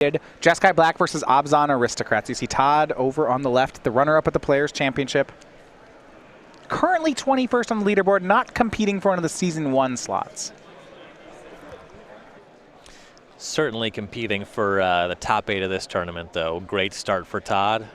Jeskai Black versus Abzan Aristocrats. You see Todd over on the left, the runner-up at the Players' Championship. Currently 21st on the leaderboard, not competing for one of the Season 1 slots. Certainly competing for the top 8 of this tournament, though. Great start for Todd.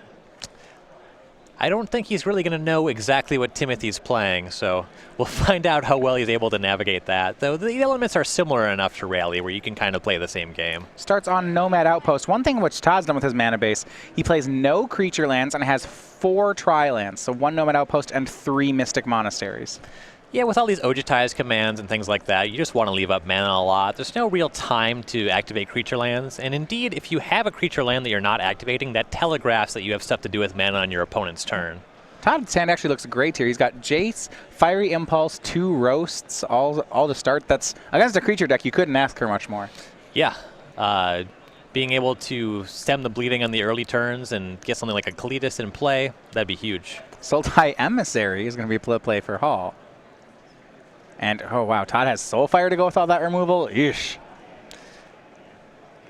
I don't think he's really going to know exactly what Timothy's playing, so we'll find out how well he's able to navigate that. Though the elements are similar enough to Rally where you can kind of play the same game. Starts on Nomad Outpost. One thing which Todd's done with his mana base, he plays no creature lands and has 4 tri-lands, so 1 Nomad Outpost and 3 Mystic Monasteries. Yeah, with all these Ojutai's commands and things like that, you just want to leave up mana a lot. There's no real time to activate creature lands, and indeed, if you have a creature land that you're not activating, that telegraphs that you have stuff to do with mana on your opponent's turn. Todd's hand actually looks great here. He's got Jace, Fiery Impulse, 2 Roasts, all to start. That's against a creature deck, you couldn't ask for much more. Yeah. Being able to stem the bleeding on the early turns and get something like a Kalitas in play, that'd be huge. Sultai Emissary is going to be a play for Hall. And, oh wow, Todd has Soulfire to go with all that removal? Eesh.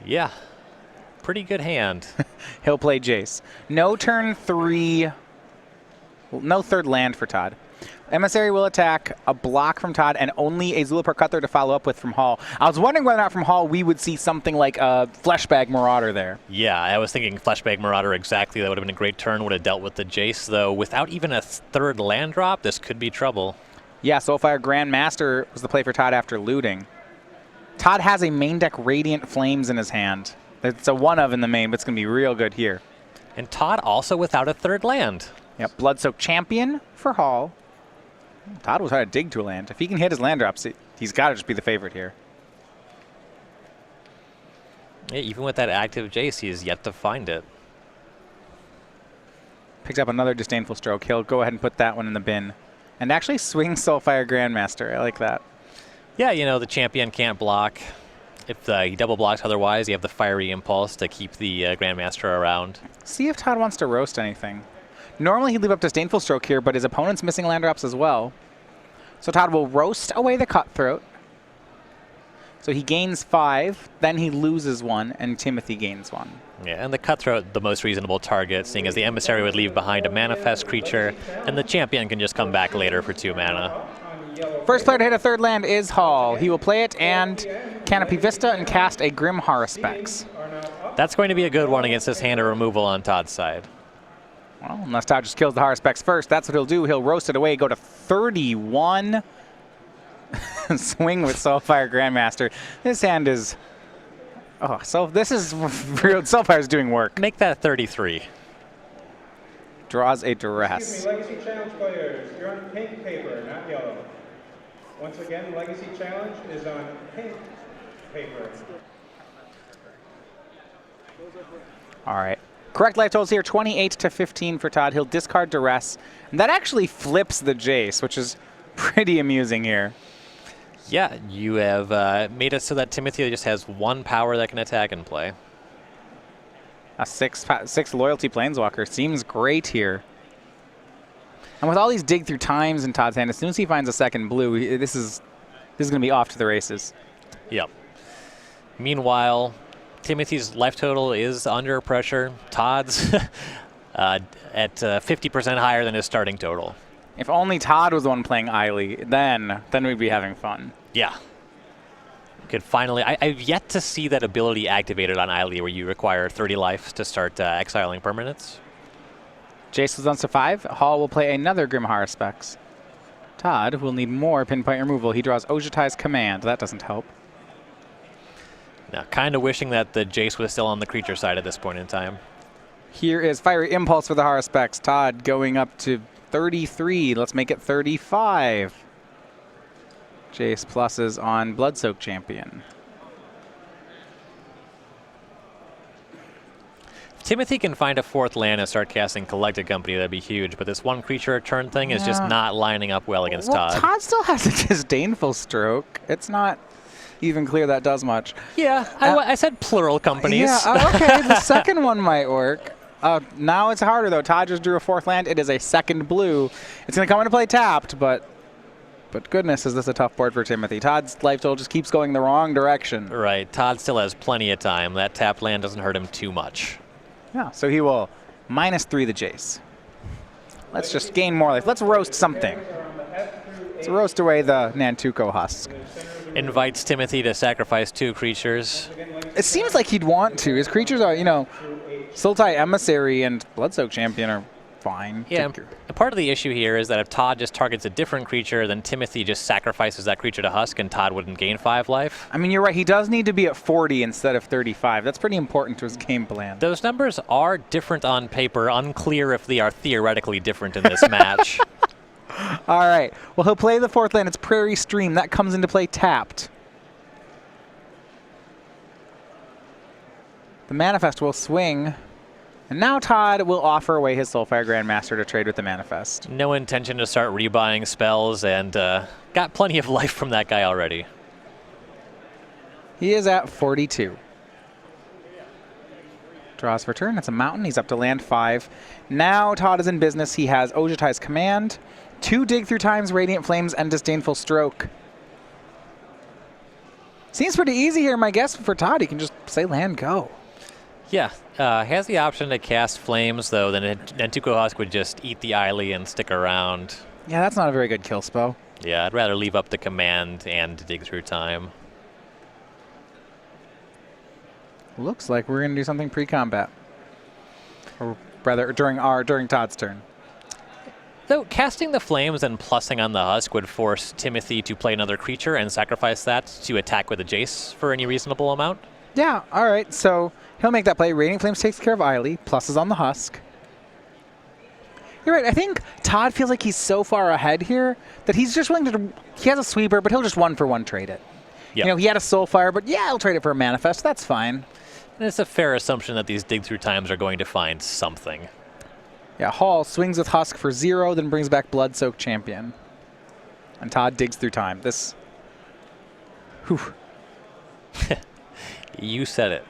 Yeah. Pretty good hand. He'll play Jace. No turn 3. No third land for Todd. Emissary will attack, a block from Todd, and only a Zulapur Cutthroat to follow up with from Hall. I was wondering whether or not from Hall we would see something like a Fleshbag Marauder there. Yeah, I was thinking Fleshbag Marauder exactly. That would have been a great turn, would have dealt with the Jace, though. Without even a third land drop, this could be trouble. Yeah, Soulfire Grandmaster was the play for Todd after looting. Todd has a main deck Radiant Flames in his hand. It's a one of in the main, but it's going to be real good here. And Todd also without a third land. Yep, Bloodsoaked Champion for Hall. Todd will try to dig to a land. If he can hit his land drops, he's got to just be the favorite here. Yeah, even with that active Jace, he has yet to find it. Picked up another Disdainful Stroke. He'll go ahead and put that one in the bin. And actually swing Soulfire Grandmaster. I like that. Yeah, you know, the champion can't block. If he double blocks otherwise, you have the Fiery Impulse to keep the Grandmaster around. See if Todd wants to roast anything. Normally he'd leave up Disdainful Stroke here, but his opponent's missing land drops as well. So Todd will roast away the Cutthroat. So he gains 5, then he loses 1, and Timothy gains 1. Yeah, and the Cutthroat, the most reasonable target, seeing as the Emissary would leave behind a Manifest creature, and the champion can just come back later for 2 mana. First player to hit a third land is Hall. He will play it and Canopy Vista and cast a Grim Haruspex. That's going to be a good one against this hand of removal on Todd's side. Well, unless Todd just kills the Haruspex first, that's what he'll do. He'll roast it away, go to 31. Swing with Soulfire Grandmaster. This hand is... Oh, so this is real. Soulfire's doing work. Make that 33. Draws a Duress. Excuse me, Legacy Challenge players, you're on pink paper, not yellow. Once again, Legacy Challenge is on pink paper. All right. Correct life totals here, 28 to 15 for Todd. He'll discard Duress. And that actually flips the Jace, which is pretty amusing here. Yeah, you have made it so that Timothy just has 1 power that can attack and play. A 6 loyalty Planeswalker seems great here. And with all these dig through times in Todd's hand, as soon as he finds a second blue, this is going to be off to the races. Yep. Meanwhile, Timothy's life total is under pressure. Todd's at 50% higher than his starting total. If only Todd was the one playing Eiley, then we'd be having fun. Yeah. Could finally... I've yet to see that ability activated on Eiley where you require 30 life to start exiling permanents. Jace was on to 5. Hall will play another Grim Haruspex. Todd will need more Pinpoint removal. He draws Ojutai's Command. That doesn't help. Now, kind of wishing that the Jace was still on the creature side at this point in time. Here is Fiery Impulse for the Haruspex. Todd going up to 33. Let's make it 35. Jace pluses on Bloodsoaked Champion. If Timothy can find a 4th land and start casting Collected Company, that'd be huge. But this 1 creature turn thing is just not lining up well against Todd. Todd still has a Disdainful Stroke. It's not even clear that does much. Yeah, I said plural companies. Yeah, okay, the second one might work. Now it's harder, though. Todd just drew a 4th land. It is a second blue. It's going to come into play tapped, but but goodness, is this a tough board for Timothy. Todd's life total just keeps going the wrong direction. Right. Todd still has plenty of time. That tapped land doesn't hurt him too much. Yeah, so he will -3 the Jace. Let's just gain more life. Let's roast something. Let's roast away the Nantuko husk. Invites Timothy to sacrifice 2 creatures. It seems like he'd want to. His creatures are, Sultai Emissary and Bloodsoak Champion are fine. Yeah, and part of the issue here is that if Todd just targets a different creature, then Timothy just sacrifices that creature to husk, and Todd wouldn't gain 5 life. I mean, you're right. He does need to be at 40 instead of 35. That's pretty important to his game plan. Those numbers are different on paper. Unclear if they are theoretically different in this match. All right. Well, he'll play the 4th land. It's Prairie Stream. That comes into play tapped. The Manifest will swing. And now Todd will offer away his Soulfire Grandmaster to trade with the Manifest. No intention to start rebuying spells, and got plenty of life from that guy already. He is at 42. Draws for turn. It's a mountain. He's up to land 5. Now Todd is in business. He has Ojutai's Command, 2 Dig Through Times, Radiant Flames, and Disdainful Stroke. Seems pretty easy here, my guess for Todd. He can just say land, go. Yeah, has the option to cast Flames, though. Then Nantuko Husk would just eat the Eily and stick around. Yeah, that's not a very good kill spell. Yeah, I'd rather leave up the Command and Dig Through Time. Looks like we're going to do something pre-combat. Or rather, during Todd's turn. Though casting the Flames and plussing on the Husk would force Timothy to play another creature and sacrifice that to attack with a Jace for any reasonable amount. Yeah, all right. So he'll make that play. Radiant Flames takes care of Eily. Pluses on the Husk. You're right. I think Todd feels like he's so far ahead here that he's just willing to... He has a sweeper, but he'll just 1-for-1 trade it. Yep. He had a Soulfire, but yeah, he'll trade it for a Manifest. That's fine. And it's a fair assumption that these Dig Through Times are going to find something. Yeah, Hall swings with Husk for 0, then brings back Bloodsoak Champion. And Todd digs through time. This... Whew. You said it.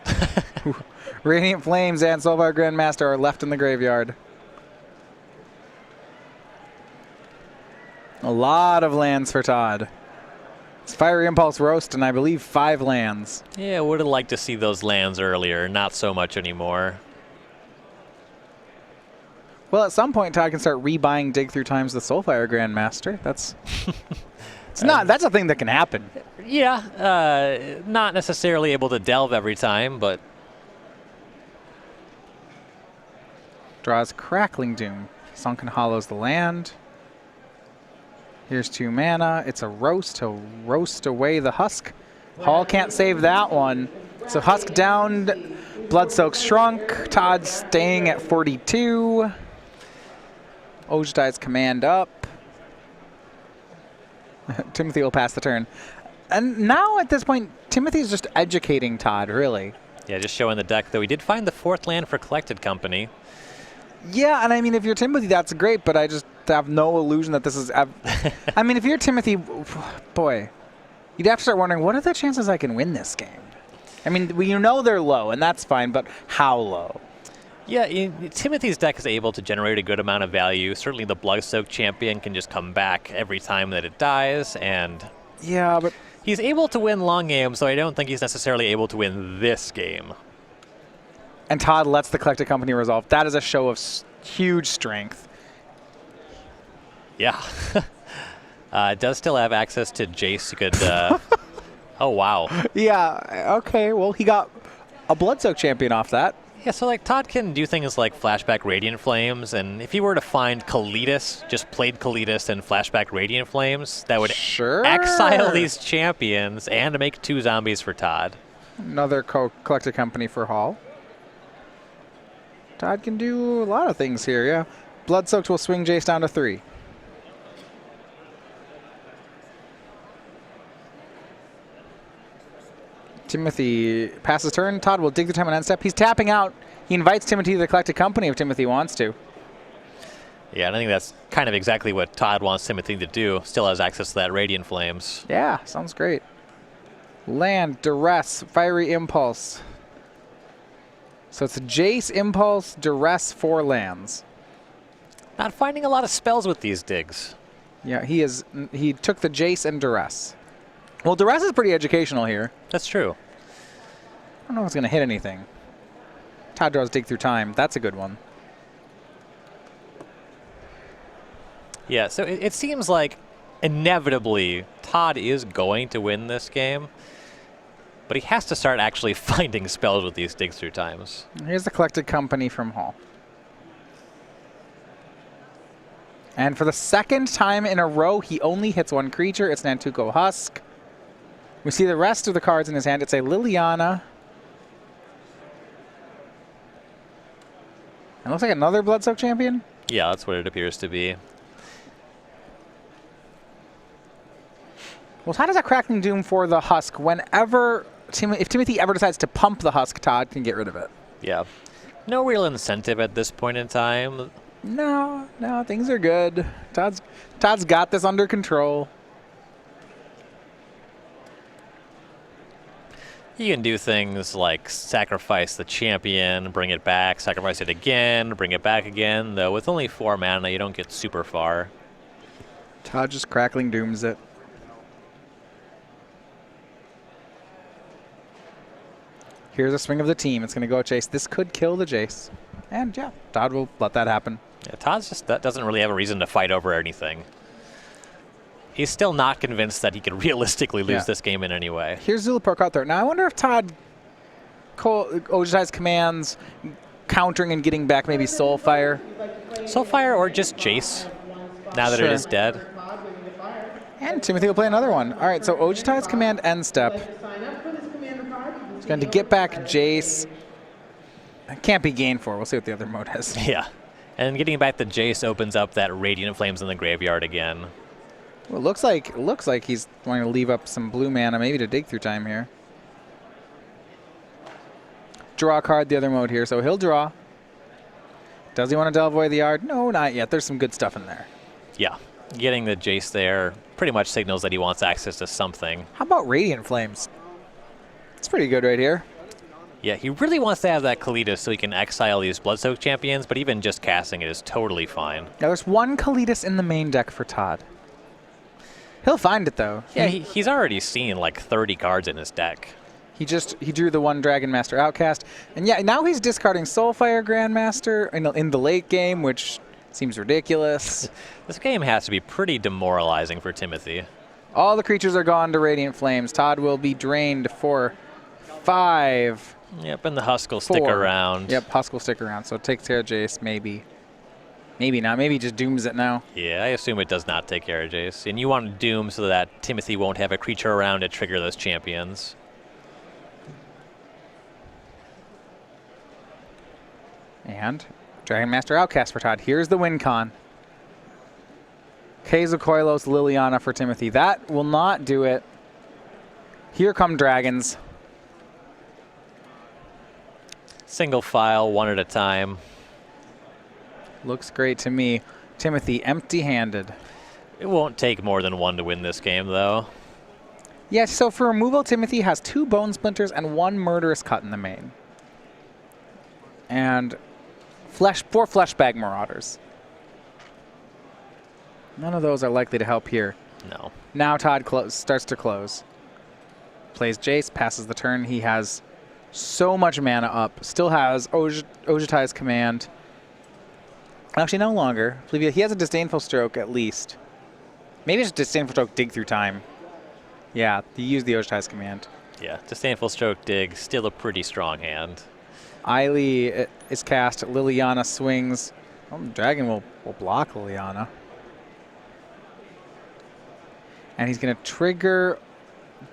Radiant Flames and Soulfire Grandmaster are left in the graveyard. A lot of lands for Todd. It's Fiery Impulse Roast, and I believe 5 lands. Yeah, would have liked to see those lands earlier. Not so much anymore. Well, at some point, Todd can start rebuying Dig Through Times the Soulfire Grandmaster. That's... that's a thing that can happen. Yeah, not necessarily able to delve every time, but... Draws Crackling Doom. Sunken Hollows the land. Here's 2 mana. It's a roast. He'll roast away the Husk. Hall can't save that one. So Husk downed. Bloodsoak shrunk. Todd staying at 42. Ojutai's Command up. Timothy will pass the turn. And now at this point, Timothy's just educating Todd, really. Yeah, just showing the deck, though. He did find the 4th land for Collected Company. Yeah, and I mean, if you're Timothy, that's great, but I just have no illusion that this is... I mean, if you're Timothy, boy, you'd have to start wondering, what are the chances I can win this game? I mean, they're low, and that's fine, but how low? Yeah, Timothy's deck is able to generate a good amount of value. Certainly the Bloodsoak Champion can just come back every time that it dies, and... Yeah, but... He's able to win long games, so I don't think he's necessarily able to win this game. And Todd lets the Collected Company resolve. That is a show of huge strength. Yeah. It does still have access to Jace. You could... oh, wow. Yeah, okay. Well, he got a Bloodsoak Champion off that. Yeah, so like Todd can do things like flashback Radiant Flames, and if he were to find Kalitas, just played Kalitas and flashback Radiant Flames, that would exile these champions and make 2 zombies for Todd. Another Collected Company for Hall. Todd can do a lot of things here, yeah. Bloodsoaked will swing Jace down to 3. Timothy passes turn. Todd will dig the time on end step. He's tapping out. He invites Timothy to the Collected Company if Timothy wants to. Yeah, and I think that's kind of exactly what Todd wants Timothy to do. Still has access to that Radiant Flames. Yeah, sounds great. Land, Duress, Fiery Impulse. So it's Jace, Impulse, Duress, 4 lands. Not finding a lot of spells with these digs. Yeah, he took the Jace and Duress. Well, Duress is pretty educational here. That's true. I don't know if it's going to hit anything. Todd draws Dig Through Time. That's a good one. Yeah, so it seems like inevitably Todd is going to win this game, but he has to start actually finding spells with these Dig Through Times. Here's the Collected Company from Hall. And for the second time in a row, he only hits one creature. It's Nantuko Husk. We see the rest of the cards in his hand. It's a Liliana. And looks like another Bloodsoak Champion. Yeah, that's what it appears to be. Well, Todd has a Crackling Doom for the Husk. Whenever, if Timothy ever decides to pump the Husk, Todd can get rid of it. Yeah. No real incentive at this point in time. No, things are good. Todd's got this under control. You can do things like sacrifice the champion, bring it back, sacrifice it again, bring it back again, though with only 4 mana, you don't get super far. Todd just Crackling Dooms it. Here's a swing of the team. It's going to go Jace. This could kill the Jace. And yeah, Todd will let that happen. Yeah, Todd's just doesn't really have a reason to fight over anything. He's still not convinced that he could realistically lose this game in any way. Here's Zulapurk out there. Now I wonder if Todd Ojutai's commands, countering and getting back maybe Soulfire. Soulfire or just Jace, now that it is dead. And Timothy will play another one. All right, so Ojutai's command end step. He's going to get back Jace. It can't be gained for. We'll see what the other mode has. Yeah. And getting back the Jace opens up that Radiant Flames in the graveyard again. Well, it looks like he's going to leave up some blue mana, maybe to Dig Through Time here. Draw a card, the other mode here, so he'll draw. Does he want to Delvoid the Yard? No, not yet. There's some good stuff in there. Yeah. Getting the Jace there pretty much signals that he wants access to something. How about Radiant Flames? It's pretty good right here. Yeah, he really wants to have that Kalitas so he can exile these Bloodsoak champions, but even just casting it is totally fine. Now, there's one Kalitas in the main deck for Todd. He'll find it, though. Yeah, he's already seen like 30 cards in his deck. He drew the one Dragon Master Outcast. And yeah, now he's discarding Soulfire Grandmaster in the late game, which seems ridiculous. This game has to be pretty demoralizing for Timothy. All the creatures are gone to Radiant Flames. Todd will be drained for 5. Yep, and the Husk will stick around. Yep, Husk will stick around, so it takes care of Jace, maybe. Maybe not. Maybe he just dooms it now. Yeah, I assume it does not take care of Jace. And you want to doom so that Timothy won't have a creature around to trigger those champions. And Dragon Master Outcast for Todd. Here's the win con. Quetzalcoatlos, Liliana for Timothy. That will not do it. Here come dragons. Single file, one at a time. Looks great to me. Timothy, empty-handed. It won't take more than one to win this game, though. Yes, so for removal, Timothy has 2 Bone Splinters and 1 Murderous Cut in the main. And 4 Fleshbag Marauders. None of those are likely to help here. No. Now Todd starts to close. Plays Jace, passes the turn. He has so much mana up. Still has Ojutai's command. Actually, no longer. I believe he has a Disdainful Stroke at least. Maybe it's Disdainful Stroke, Dig Through Time. Yeah, he used the Ojutai's command. Yeah, Disdainful Stroke, Dig, still a pretty strong hand. Eiley is cast. Liliana swings. Oh, the dragon will block Liliana. And he's going to trigger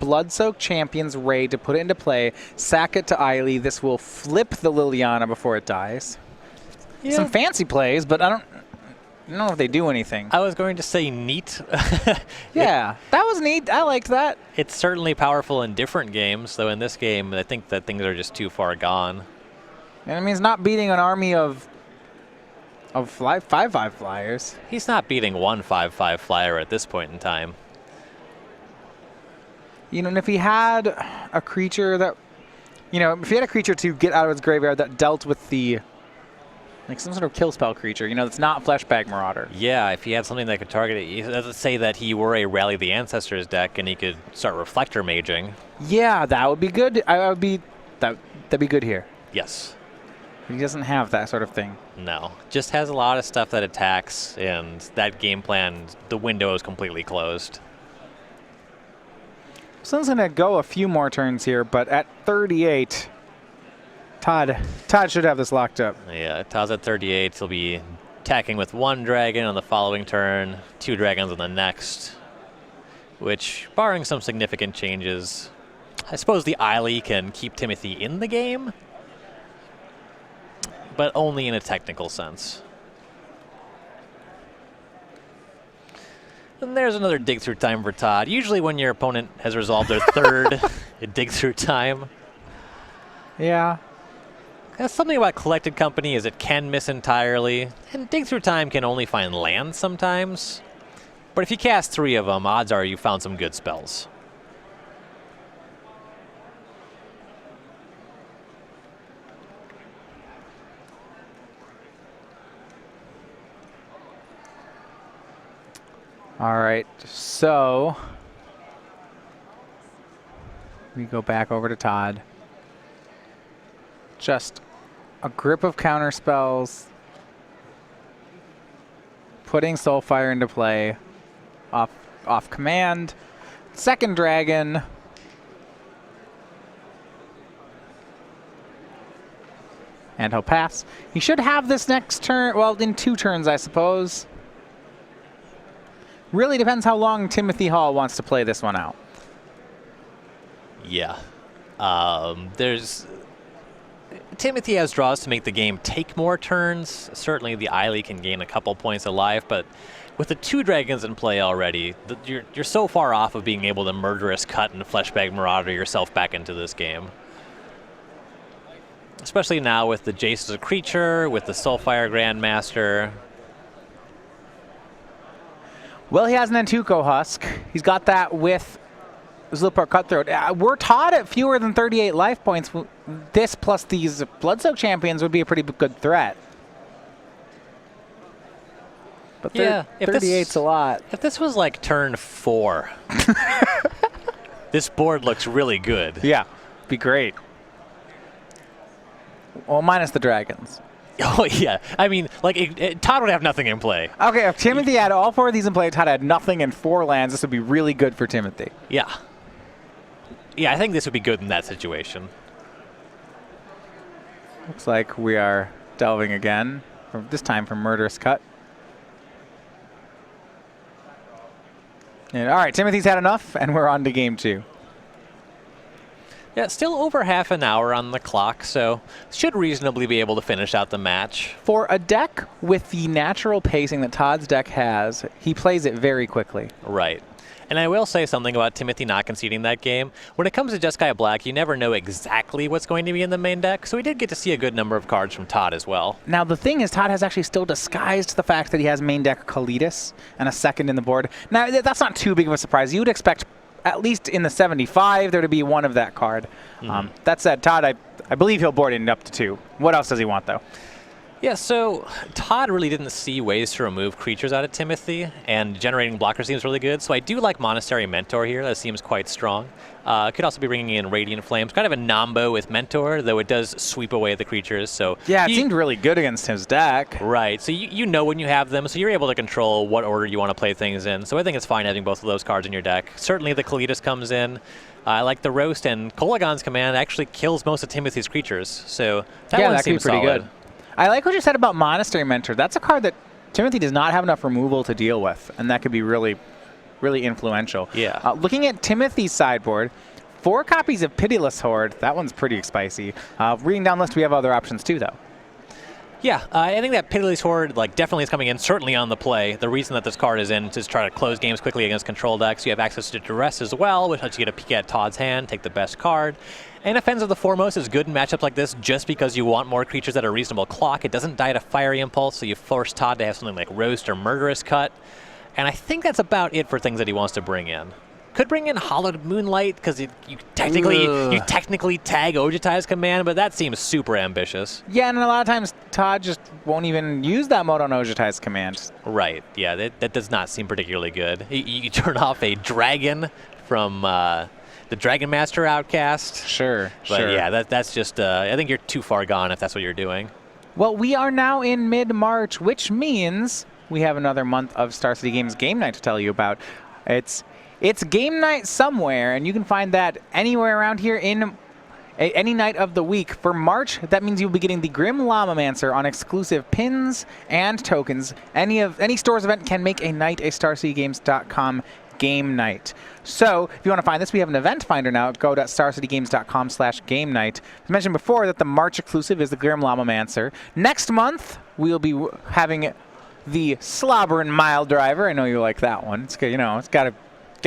Bloodsoak Champion's Raid to put it into play. Sack it to Eiley. This will flip the Liliana before it dies. Yeah. Some fancy plays, but I don't know if they do anything. I was going to say neat. Yeah, that was neat. I liked that. It's certainly powerful in different games, though in this game, I think that things are just too far gone. And it means not beating an army of 5/5 flyers. He's not beating one 5/5 flyer at this point in time. You know, and if he had a creature that, if he had a creature to get out of its graveyard that dealt with the Like some sort of kill spell creature, you know, that's not Fleshbag Marauder. Yeah, if he had something that could target it. Let's say that he were a Rally the Ancestors deck and he could start Reflector Maging. Yeah, that would be good. That'd be good here. Yes. He doesn't have that sort of thing. No. Just has a lot of stuff that attacks, and that game plan, the window is completely closed. Someone's going to go a few more turns here, but at 38, Todd should have this locked up. Yeah, Todd's at 38. He'll be attacking with 1 dragon on the following turn, 2 dragons on the next, which, barring some significant changes, I suppose the Eiley can keep Timothy in the game, but only in a technical sense. And there's another dig through time for Todd. Usually when your opponent has resolved their third dig through time. Yeah. That's something about Collected Company is it can miss entirely, and dig through time can only find lands sometimes. But if you cast 3 of them, odds are you found some good spells. All right, so we go back over to Todd. Just a grip of counter spells, putting Soulfire into play off command. Second dragon. And he'll pass. He should have this next turn, well, in 2 turns, I suppose. Really depends how long Timothy Hall wants to play this one out. Yeah. Timothy has draws to make the game take more turns. Certainly the Eiley can gain a couple points of life, but with the 2 dragons in play already, you're so far off of being able to Murderous Cut and Fleshbag Marauder yourself back into this game. Especially now with the Jace as a creature, with the Soulfire Grandmaster. Well, he has an Antuco Husk. He's got that with Zilpar Cutthroat. We're Todd at fewer than 38 life points. This plus these Bloodsoak Champions would be a pretty good threat. But yeah, 38's a lot. If this was like turn 4, this board looks really good. Yeah, be great. Well, minus the dragons. Oh, yeah. I mean, like, Todd would have nothing in play. Okay, if Timothy had all 4 of these in play, Todd had nothing and 4 lands, this would be really good for Timothy. Yeah. Yeah, I think this would be good in that situation. Looks like we are delving again, this time for Murderous Cut. And, all right, Timothy's had enough, and we're on to game 2. Yeah, still over half an hour on the clock, so should reasonably be able to finish out the match. For a deck with the natural pacing that Todd's deck has, he plays it very quickly. Right. And I will say something about Timothy not conceding that game. When it comes to Jeskai Black, you never know exactly what's going to be in the main deck, so we did get to see a good number of cards from Todd as well. Now, the thing is, Todd has actually still disguised the fact that he has main deck Kalitas and a second in the board. Now, that's not too big of a surprise. You would expect, at least in the 75, there to be one of that card. That said, Todd, I believe he'll board it up to 2. What else does he want, though? Yeah, so Todd really didn't see ways to remove creatures out of Timothy, and generating blocker seems really good. So I do like Monastery Mentor here. That seems quite strong. Could also be bringing in Radiant Flames. Kind of a nombo with Mentor, though it does sweep away the creatures. So yeah, it seemed really good against his deck. Right. So you know when you have them, so you're able to control what order you want to play things in. So I think it's fine having both of those cards in your deck. Certainly the Kalitas comes in. I like the Roast, and Kolagon's command actually kills most of Timothy's creatures. So that one seems pretty solid. good. I like what you said about Monastery Mentor. That's a card that Timothy does not have enough removal to deal with, and that could be really, really influential. Yeah. Looking at Timothy's sideboard, 4 copies of Pitiless Horde. That one's pretty spicy. Reading down the list, we have other options too, though. Yeah, I think that Pitiless Horde definitely is coming in, certainly on the play. The reason that this card is in is to try to close games quickly against control decks. You have access to Duress as well, which lets you get a peek at Todd's hand, take the best card. And Offense of the Foremost is good in matchups like this just because you want more creatures at a reasonable clock. It doesn't die to Fiery Impulse, so you force Todd to have something like Roast or Murderous Cut. And I think that's about it for things that he wants to bring in. Could bring in Hollowed Moonlight because you technically tag Ojutai's command, but that seems super ambitious. Yeah, and a lot of times Todd just won't even use that mode on Ojutai's command. Right. Yeah, that does not seem particularly good. You turn off a dragon from the Dragon Master Outcast. Sure. But yeah, that's just. I think you're too far gone if that's what you're doing. Well, we are now in mid-March, which means we have another month of Star City Games Game Night to tell you about. It's game night somewhere, and you can find that anywhere around here in any night of the week. For March, that means you'll be getting the Grim Llamamancer on exclusive pins and tokens. Any store's event can make a night a StarCityGames.com game night. So if you want to find this, we have an event finder now. Go to StarCityGames.com/game night. As mentioned before, that the March exclusive is the Grim Llamamancer. Next month, we'll be having the Slobberin' Mile Driver. I know you like that one. It's good, it's got a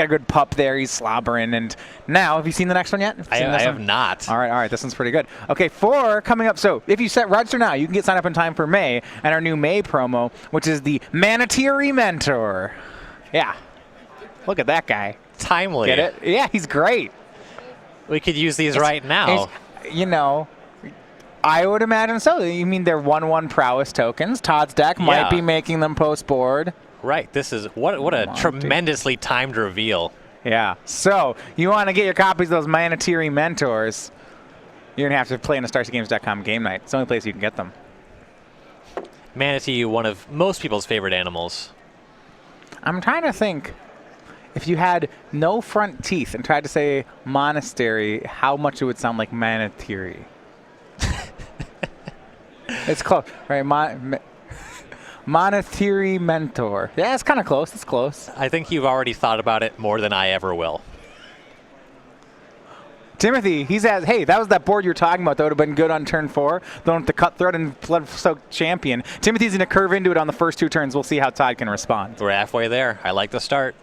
good pup there. He's slobbering. And now, have you seen the next one yet? I have not. All right. This one's pretty good. Okay, 4 coming up. So if you register now, you can get signed up in time for May and our new May promo, which is the Manatee Mentor. Yeah. Look at that guy. Timely. Get it? Yeah, he's great. We could use these right now. I would imagine so. You mean they're 1/1 prowess tokens? Todd's deck might be making them post-board. Right. This is what a tremendously timed reveal. Yeah. So you want to get your copies of those Manatee Mentors, you're going to have to play in the StarCityGames.com game night. It's the only place you can get them. Manatee, one of most people's favorite animals. I'm trying to think. If you had no front teeth and tried to say monastery, how much it would sound like Manatee. It's close, right? Manatee Mentor. Yeah, it's kind of close. It's close. I think you've already thought about it more than I ever will. Timothy, hey, that was that board you're talking about. That would have been good on turn 4. Throwing with the Cutthroat and Blood-Soaked Champion. Timothy's going to curve into it on the first 2 turns. We'll see how Todd can respond. We're halfway there. I like the start.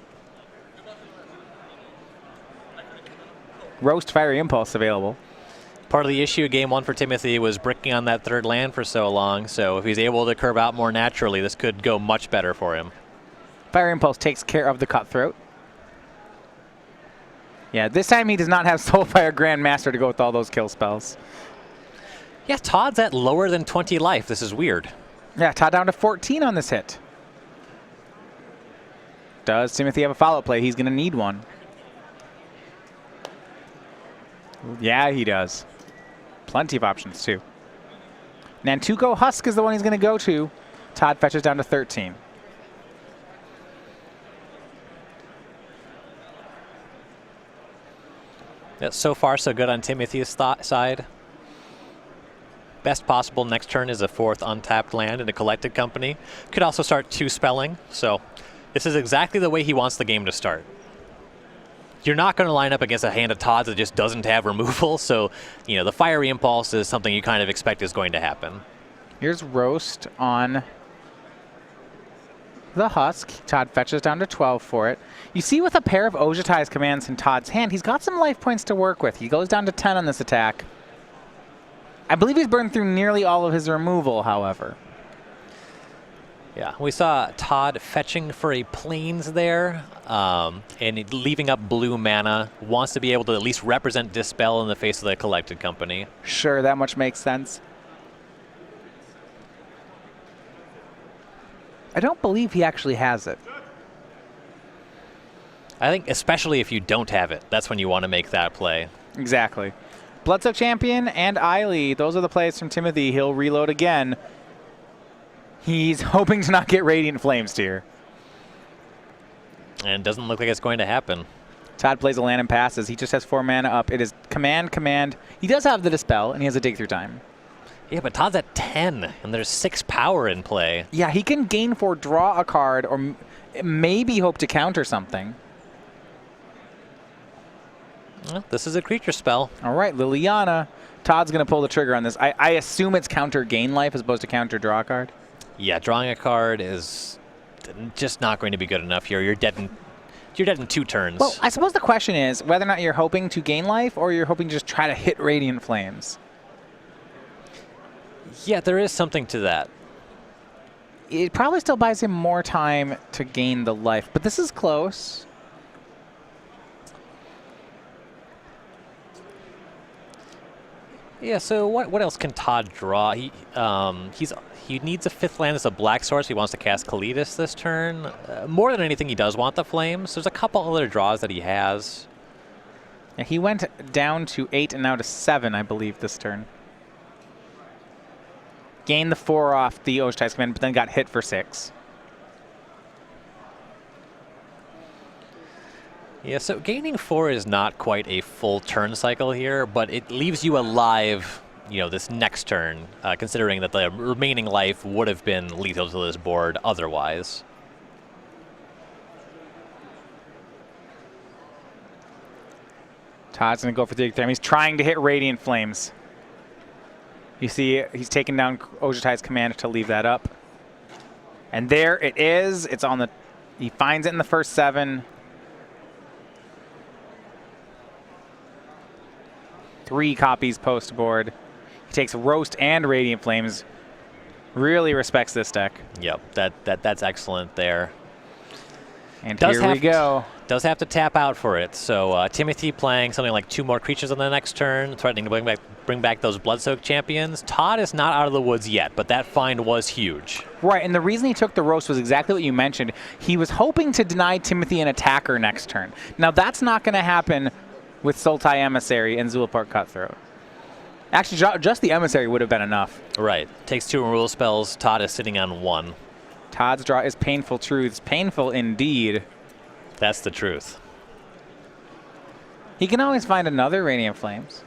Roast Fiery Impulse available. Part of the issue of Game 1 for Timothy was bricking on that 3rd land for so long, so if he's able to curve out more naturally, this could go much better for him. Fiery Impulse takes care of the Cutthroat. Yeah, this time he does not have Soulfire Grandmaster to go with all those kill spells. Yeah, Todd's at lower than 20 life. This is weird. Yeah, Todd down to 14 on this hit. Does Timothy have a follow-up play? He's going to need one. Yeah, he does. Plenty of options, too. Nantuko Husk is the one he's going to go to. Todd fetches down to 13. Yeah, so far, so good on Timothy's side. Best possible next turn is a 4th untapped land in a Collected Company. Could also start 2 spelling. So this is exactly the way he wants the game to start. You're not going to line up against a hand of Todd's that just doesn't have removal, so the Fiery Impulse is something you kind of expect is going to happen. Here's Roast on the Husk. Todd fetches down to 12 for it. You see with a pair of Ojutai's commands in Todd's hand, he's got some life points to work with. He goes down to 10 on this attack. I believe he's burned through nearly all of his removal, however. Yeah, we saw Todd fetching for a Plains there, and leaving up blue mana. Wants to be able to at least represent Dispel in the face of the Collected Company. Sure, that much makes sense. I don't believe he actually has it. I think especially if you don't have it, that's when you want to make that play. Exactly. Bloodsoaked Champion and Eiley, those are the plays from Timothy. He'll reload again. He's hoping to not get Radiant Flames here. And it doesn't look like it's going to happen. Todd plays a land and passes. He just has 4 mana up. It is command. He does have the Dispel, and he has a Dig Through Time. Yeah, but Todd's at 10, and there's 6 power in play. Yeah, he can gain 4, draw a card, or maybe hope to counter something. Well, this is a creature spell. All right, Liliana. Todd's going to pull the trigger on this. I assume it's counter gain life as opposed to counter draw a card. Yeah, drawing a card is just not going to be good enough here. You're dead in 2 turns. Well, I suppose the question is whether or not you're hoping to gain life or you're hoping to just try to hit Radiant Flames. Yeah, there is something to that. It probably still buys him more time to gain the life, but this is close. Yeah, so what else can Todd draw? He needs a 5th land as a black source. He wants to cast Kalidas this turn. More than anything, he does want the flames. There's a couple other draws that he has. Yeah, he went down to 8 and now to 7, I believe, this turn. Gained the 4 off the Ojutai's Command, but then got hit for 6. Yeah, so gaining 4 is not quite a full turn cycle here, but it leaves you alive, this next turn, considering that the remaining life would have been lethal to this board otherwise. Todd's going to go for the Dig Therm. He's trying to hit Radiant Flames. You see, he's taking down Ojutai's Command to leave that up. And there it is. It's on the... He finds it in the first 7. 3 copies post board. He takes Roast and Radiant Flames. Really respects this deck. Yep, that's excellent there. And here we go. Does have to tap out for it. So Timothy playing something like 2 more creatures on the next turn, threatening to bring back those Bloodsoaked Champions. Todd is not out of the woods yet, but that find was huge. Right, and the reason he took the Roast was exactly what you mentioned. He was hoping to deny Timothy an attacker next turn. Now that's not going to happen with Sultai Emissary and Zulaport Cutthroat. Actually, just the Emissary would have been enough. Right. Takes 2 removal spells. Todd is sitting on 1. Todd's draw is Painful Truths. Painful indeed. That's the truth. He can always find another Radiant Flames.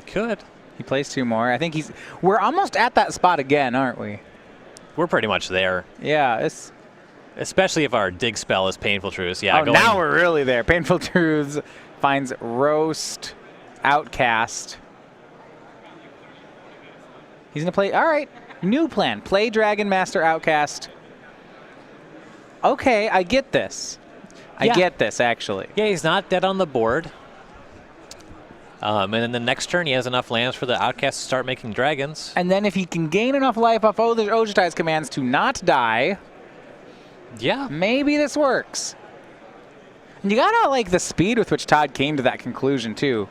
Could. He plays 2 more. I think we're almost at that spot again, aren't we? We're pretty much there. Yeah, it's... Especially if our dig spell is Painful Truths. Yeah. Oh, now we're really there. Painful Truths finds Roast, Outcast. He's going to play... All right, new plan. Play Dragon Master Outcast. Okay, I get this. I get this, actually. Yeah, he's not dead on the board. And then the next turn, he has enough lands for the Outcast to start making dragons. And then if he can gain enough life off Ojutai's commands to not die, yeah, maybe this works. And you gotta like the speed with which Todd came to that conclusion, too.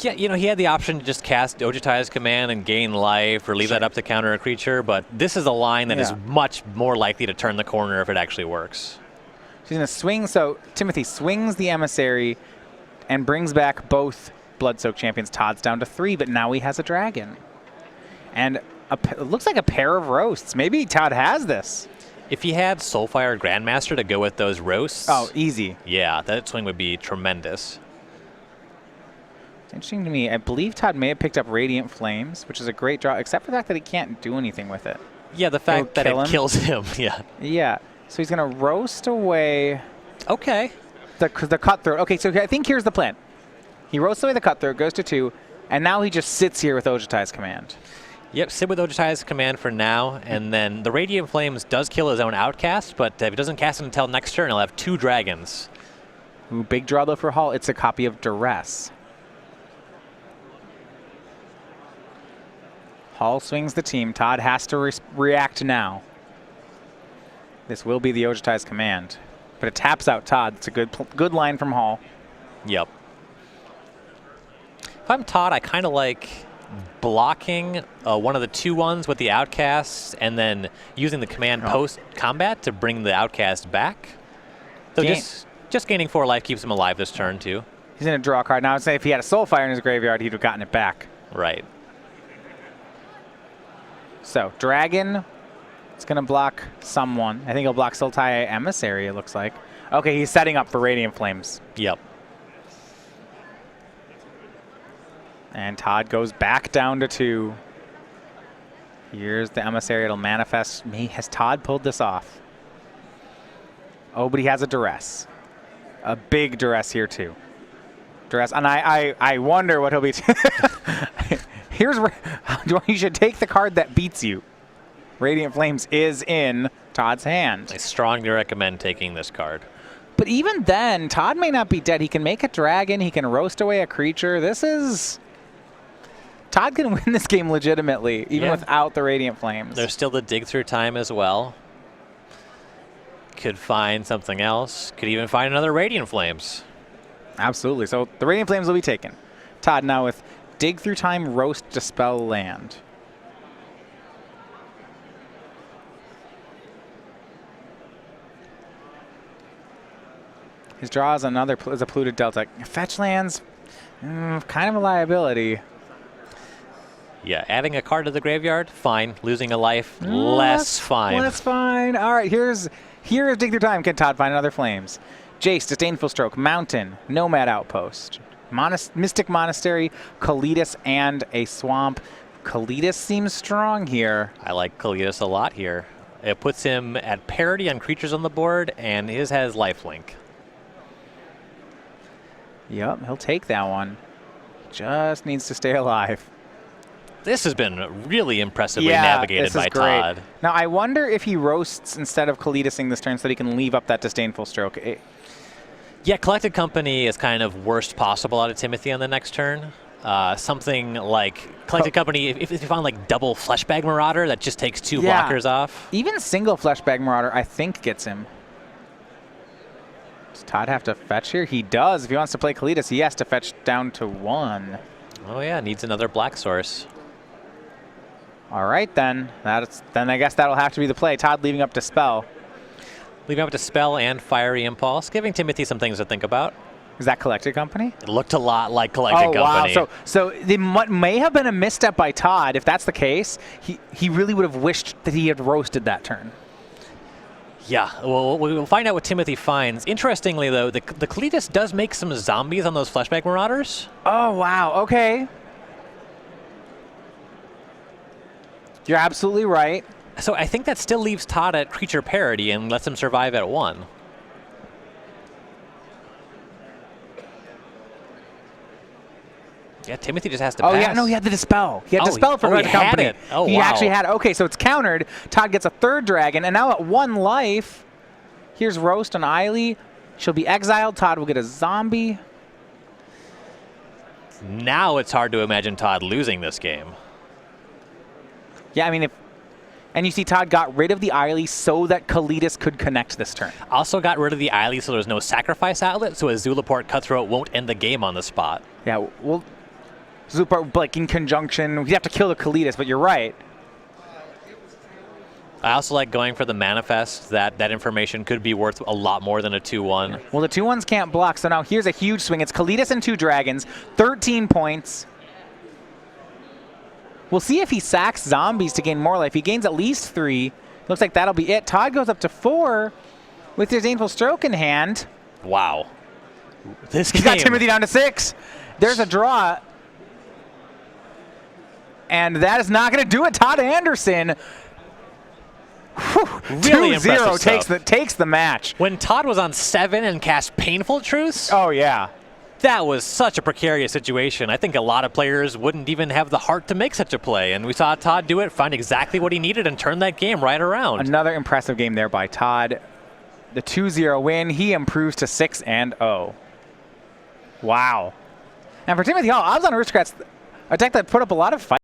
Yeah, he had the option to just cast Ojutai's Command and gain life or leave that up to counter a creature, but this is a line that is much more likely to turn the corner if it actually works. She's going to swing, so Timothy swings the Emissary and brings back both Bloodsoaked Champions. Todd's down to 3, but now he has a dragon. And it looks like a pair of Roasts. Maybe Todd has this. If he had Soulfire Grandmaster to go with those Roasts... Oh, easy. Yeah, that swing would be tremendous. It's interesting to me. I believe Todd may have picked up Radiant Flames, which is a great draw, except for the fact that he can't do anything with it. Yeah, the fact that it kills him, yeah. Yeah, so he's going to Roast away... Okay. The Cutthroat. Okay, so I think here's the plan. He roasts away the Cutthroat, goes to 2, and now he just sits here with Ojutai's Command. Yep, sit with Ojutai's Command for now, and then the Radiant Flames does kill his own Outcast, but if he doesn't cast it until next turn, he'll have 2 dragons. Ooh, big draw though for Hall. It's a copy of Duress. Hall swings the team. Todd has to react now. This will be the Ojutai's Command. But it taps out Todd. It's a good line from Hall. Yep. If I'm Todd, I kind of like blocking one of the 2/1s with the Outcasts and then using the command post-combat to bring the Outcast back. So just gaining 4 life keeps him alive this turn, too. He's going to draw a card. Now, I'd say if he had a Soulfire in his graveyard, he'd have gotten it back. Right. So, Dragon, it's going to block someone. I think he'll block Sultai Emissary, it looks like. Okay, he's setting up for Radiant Flames. Yep. And Todd goes back down to 2. Here's the Emissary. It'll manifest. Has Todd pulled this off? Oh, but he has a Duress. A big Duress here, too. Duress. And I wonder what he'll be... Here's where you should take the card that beats you. Radiant Flames is in Todd's hand. I strongly recommend taking this card. But even then, Todd may not be dead. He can make a dragon. He can roast away a creature. This is... Todd can win this game legitimately, even without the Radiant Flames. There's still the dig through time as well. Could find something else. Could even find another Radiant Flames. Absolutely. So the Radiant Flames will be taken. Todd now with dig through time, roast, dispel land. His draw is is a polluted delta. Fetch lands, kind of a liability. Yeah, adding a card to the graveyard, fine. Losing a life, less fine. Less fine. All right, here's dig through time. Can Todd find another flames? Jace, Disdainful Stroke, Mountain, Nomad Outpost, Mystic Monastery, Kalitas, and a Swamp. Kalitas seems strong here. I like Kalitas a lot here. It puts him at parity on creatures on the board, and his has lifelink. Yep, he'll take that one. Just needs to stay alive. This has been really impressively navigated by Todd. Now, I wonder if he roasts instead of Kalitasing this turn so that he can leave up that Disdainful Stroke. Yeah, Collected Company is kind of worst possible out of Timothy on the next turn. Something like Collected Company, if you find like double Fleshbag Marauder, that just takes 2 blockers off. Even single Fleshbag Marauder, I think, gets him. Does Todd have to fetch here? He does. If he wants to play Kalitas, he has to fetch down to 1. Oh yeah, needs another black source. All right, then. Then I guess that'll have to be the play. Todd leaving up to Spell. Leaving up to Spell and Fiery Impulse, giving Timothy some things to think about. Is that Collected Company? It looked a lot like Collected Company. Wow. So it may have been a misstep by Todd. If that's the case, he really would have wished that he had roasted that turn. Yeah, well, we'll find out what Timothy finds. Interestingly, though, the Kalitas does make some zombies on those Fleshbag Marauders. Oh, wow. Okay. You're absolutely right. So I think that still leaves Todd at creature parity and lets him survive at 1. Yeah, Timothy just has to pass. Oh, yeah, no, he had the Dispel. He had Dispel for Collected Company. Had it. Oh, he wow. actually had it. Okay, so it's countered. Todd gets a 3rd dragon, and now at 1 life, here's Roast on Eiley. She'll be exiled. Todd will get a zombie. Now it's hard to imagine Todd losing this game. Yeah, I mean, and you see Todd got rid of the Eiley so that Kalitas could connect this turn. Also got rid of the Eiley so there's no sacrifice outlet, so a Zulaport Cutthroat won't end the game on the spot. Yeah, well, Zulaport, like, in conjunction, we have to kill the Kalitas, but you're right. I also like going for the Manifest. That information could be worth a lot more than a 2-1. Well, the 2-1s can't block, so now here's a huge swing. It's Kalitas and 2 dragons, 13 points. We'll see if he sacks zombies to gain more life. He gains at least 3. Looks like that'll be it. Todd goes up to 4 with his Disdainful Stroke in hand. Wow. This He's got Timothy down to 6. There's a draw. And that is not going to do it. Todd Anderson, really 2-0 takes the match. When Todd was on 7 and cast Painful Truce, oh, yeah. that was such a precarious situation. I think a lot of players wouldn't even have the heart to make such a play. And we saw Todd do it, find exactly what he needed, and turn that game right around. Another impressive game there by Todd. The 2-0 win. He improves to 6-0. Wow. And for Timothy Hall, I was on Aristocrats, a deck that put up a lot of fight.